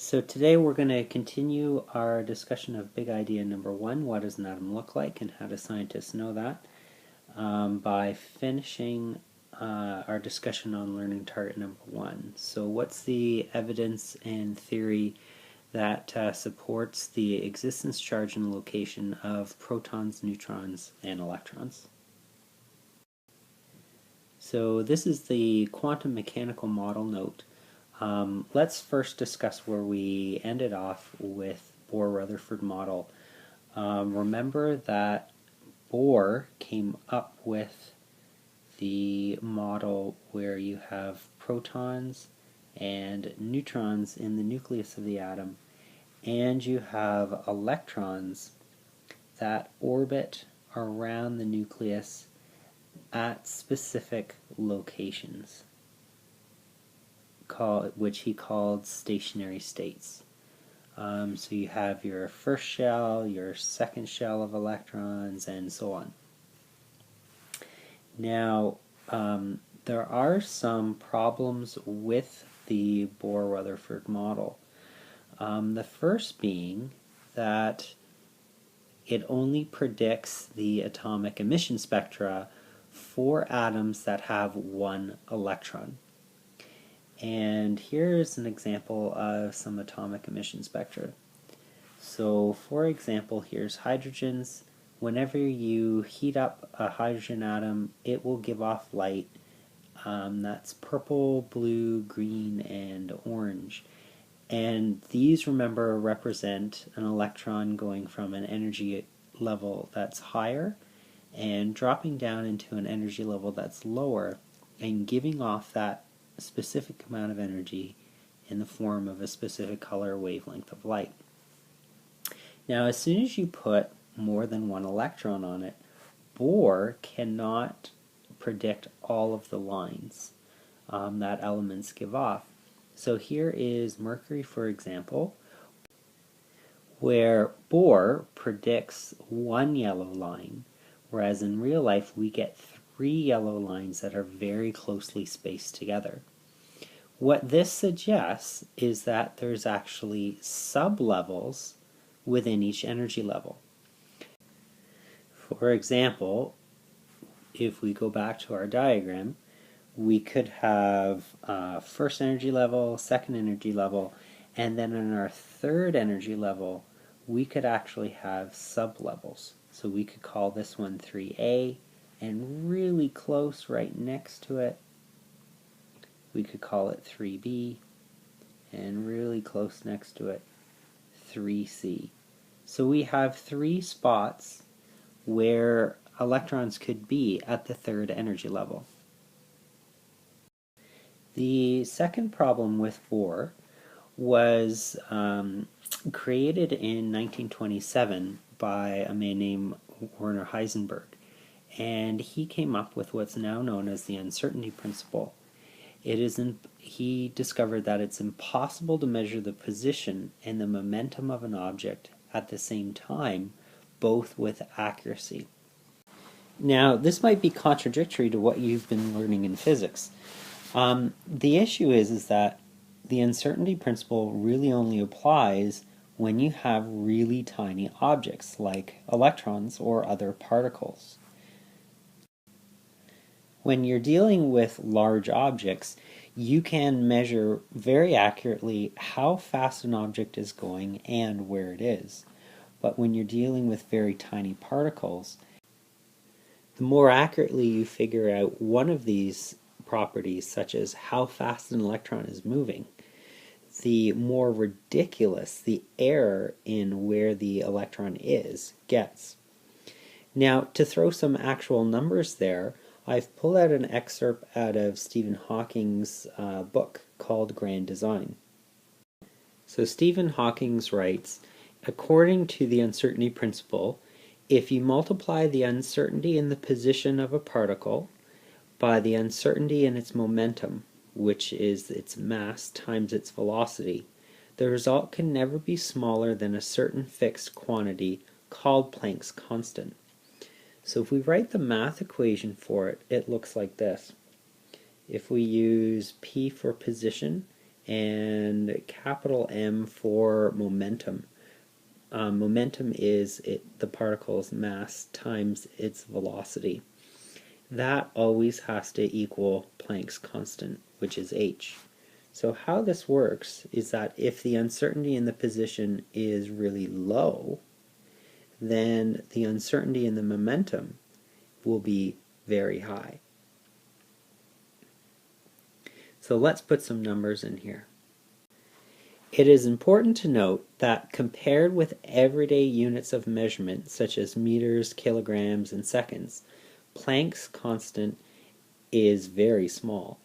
So today we're going to continue our discussion of big idea number one, what does an atom look like and how do scientists know that, by finishing our discussion on learning target number one. So what's the evidence and theory that supports the existence, charge, and location of protons, neutrons, and electrons? So this is the quantum mechanical model note. Let's first discuss where we ended off with Bohr-Rutherford model. Remember that Bohr came up with the model where you have protons and neutrons in the nucleus of the atom, and you have electrons that orbit around the nucleus at specific locations, which he called stationary states. So you have your first shell, your second shell of electrons, and so on. Now, there are some problems with the Bohr-Rutherford model. The first being that it only predicts the atomic emission spectra for atoms that have one electron. And here's an example of some atomic emission spectra. So for example, here's hydrogens. Whenever you heat up a hydrogen atom, it will give off light that's purple, blue, green, and orange. And these, remember, represent an electron going from an energy level that's higher and dropping down into an energy level that's lower and giving off that specific amount of energy in the form of a specific color wavelength of light. Now, as soon as you put more than one electron on it, Bohr cannot predict all of the lines that elements give off. So here is mercury, for example, where Bohr predicts one yellow line, whereas in real life we get three yellow lines that are very closely spaced together. What this suggests is that there's actually sub-levels within each energy level. For example, if we go back to our diagram, we could have first energy level, second energy level, and then in our third energy level, we could actually have sub-levels. So we could call this one 3A, and really close right next to it, we could call it 3B, and really close next to it, 3C. So we have three spots where electrons could be at the third energy level. The second problem with Bohr was created in 1927 by a man named Werner Heisenberg, and he came up with what's now known as the uncertainty principle. He discovered that it's impossible to measure the position and the momentum of an object at the same time, both with accuracy. Now, this might be contradictory to what you've been learning in physics. The issue is that the uncertainty principle really only applies when you have really tiny objects like electrons or other particles. When you're dealing with large objects, you can measure very accurately how fast an object is going and where it is. But when you're dealing with very tiny particles, the more accurately you figure out one of these properties, such as how fast an electron is moving, the more ridiculous the error in where the electron is gets. Now, to throw some actual numbers there, I've pulled out an excerpt out of Stephen Hawking's book called Grand Design. So Stephen Hawking writes, according to the uncertainty principle, if you multiply the uncertainty in the position of a particle by the uncertainty in its momentum, which is its mass times its velocity, the result can never be smaller than a certain fixed quantity called Planck's constant. So if we write the math equation for it, it looks like this. If we use P for position and capital M for momentum. Momentum is the particle's mass times its velocity. That always has to equal Planck's constant, which is h. So how this works is that if the uncertainty in the position is really low, then the uncertainty in the momentum will be very high. So let's put some numbers in here. It is important to note that compared with everyday units of measurement, such as meters, kilograms, and seconds, Planck's constant is very small.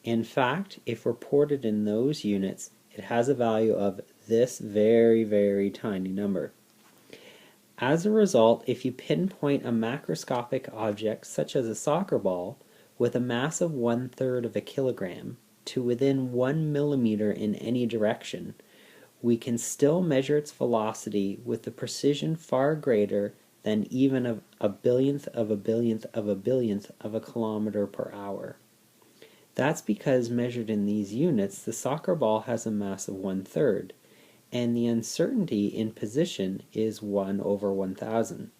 In fact, if reported in those units, it has a value of this very, very tiny number. As a result, if you pinpoint a macroscopic object such as a soccer ball with a mass of 1/3 of a kilogram to within 1 millimeter in any direction, we can still measure its velocity with a precision far greater than even a billionth of a billionth of a billionth of a kilometer per hour. That's because measured in these units, the soccer ball has a mass of 1/3, and the uncertainty in position is 1/1000.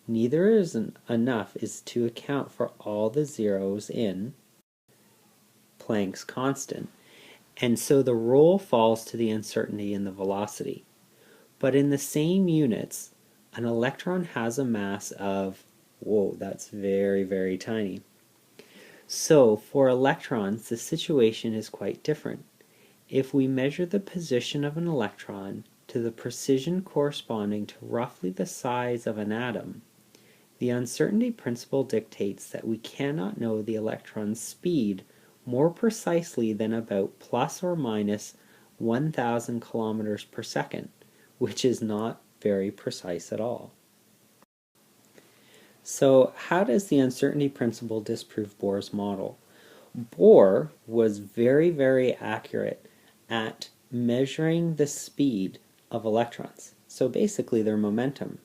Neither is enough to account for all the zeros in Planck's constant, and so the role falls to the uncertainty in the velocity. But in the same units, an electron has a mass of, whoa, that's very, very tiny. So for electrons, the situation is quite different. If we measure the position of an electron to the precision corresponding to roughly the size of an atom, the uncertainty principle dictates that we cannot know the electron's speed more precisely than about plus or minus 1,000 kilometers per second, which is not very precise at all. So how does the uncertainty principle disprove Bohr's model? Bohr was very, very accurate at measuring the speed of electrons, so basically their momentum.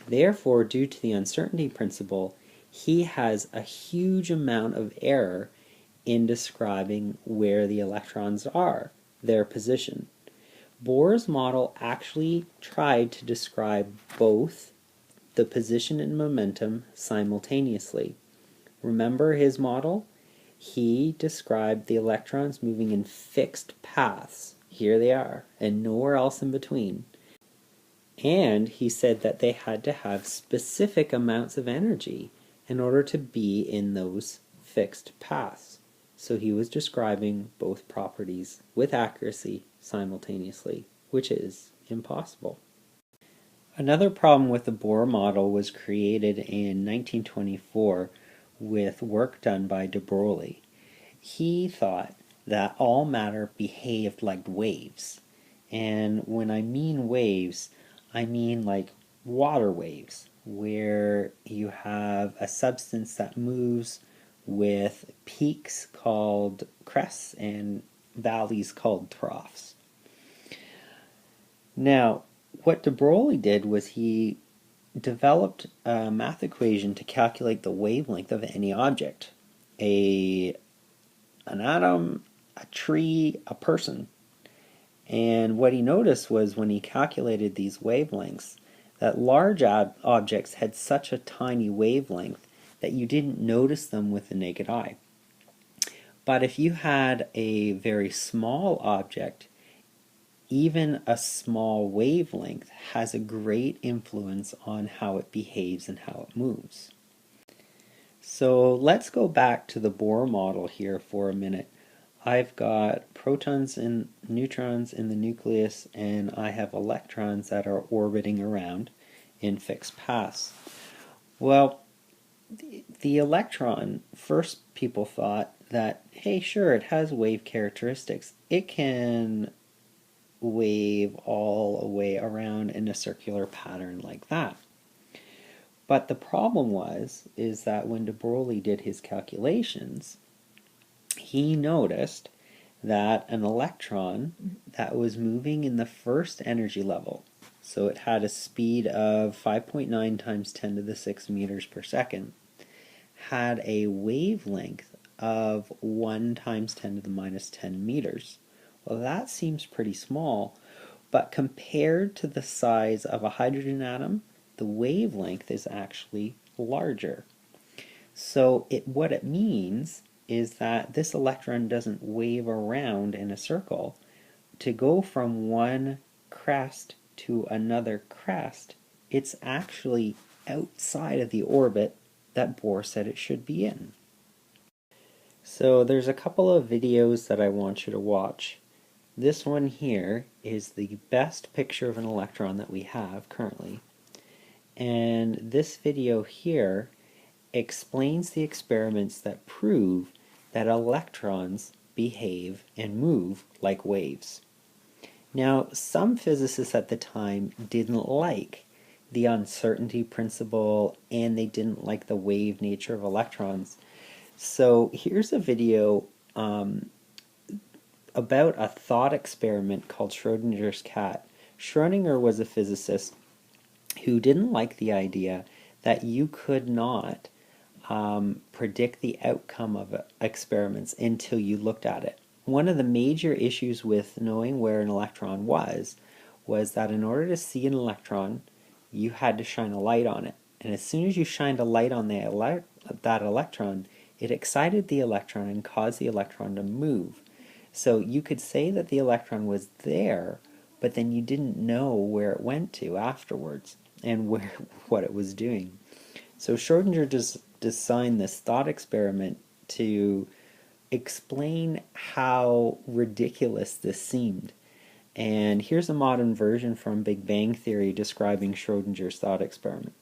Therefore, due to the uncertainty principle, he has a huge amount of error in describing where the electrons are, their position. Bohr's model actually tried to describe both the position and momentum simultaneously. Remember his model? He described the electrons moving in fixed paths. Here they are, and nowhere else in between. And he said that they had to have specific amounts of energy in order to be in those fixed paths. So he was describing both properties with accuracy simultaneously, which is impossible. Another problem with the Bohr model was created in 1924 with work done by de Broglie. He thought that all matter behaved like waves. And when I mean waves, I mean like water waves, where you have a substance that moves with peaks called crests and valleys called troughs. Now, what de Broglie did was he developed a math equation to calculate the wavelength of any object. An atom, a tree, a person. And what he noticed was when he calculated these wavelengths, that large objects had such a tiny wavelength that you didn't notice them with the naked eye. But if you had a very small object, even a small wavelength has a great influence on how it behaves and how it moves. So let's go back to the Bohr model here for a minute. I've got protons and neutrons in the nucleus, and I have electrons that are orbiting around in fixed paths. Well, the electron, first people thought that, hey, sure, it has wave characteristics. It can wave all the way around in a circular pattern like that. But the problem is that when de Broglie did his calculations, he noticed that an electron that was moving in the first energy level, so it had a speed of 5.9 times 10 to the 6 meters per second, had a wavelength of 1 times 10 to the minus 10 meters, Well, that seems pretty small, but compared to the size of a hydrogen atom, the wavelength is actually larger. So what it means is that this electron doesn't wave around in a circle. To go from one crest to another crest, it's actually outside of the orbit that Bohr said it should be in. So there's a couple of videos that I want you to watch. This one here is the best picture of an electron that we have currently. And this video here explains the experiments that prove that electrons behave and move like waves. Now, some physicists at the time didn't like the uncertainty principle and they didn't like the wave nature of electrons. So here's a video about a thought experiment called Schrodinger's cat. Schrodinger was a physicist who didn't like the idea that you could not predict the outcome of experiments until you looked at it. One of the major issues with knowing where an electron was that in order to see an electron, you had to shine a light on it. And as soon as you shined a light on that electron, it excited the electron and caused the electron to move. So you could say that the electron was there, but then you didn't know where it went to afterwards and what it was doing. So Schrodinger just designed this thought experiment to explain how ridiculous this seemed. And here's a modern version from Big Bang Theory describing Schrodinger's thought experiment.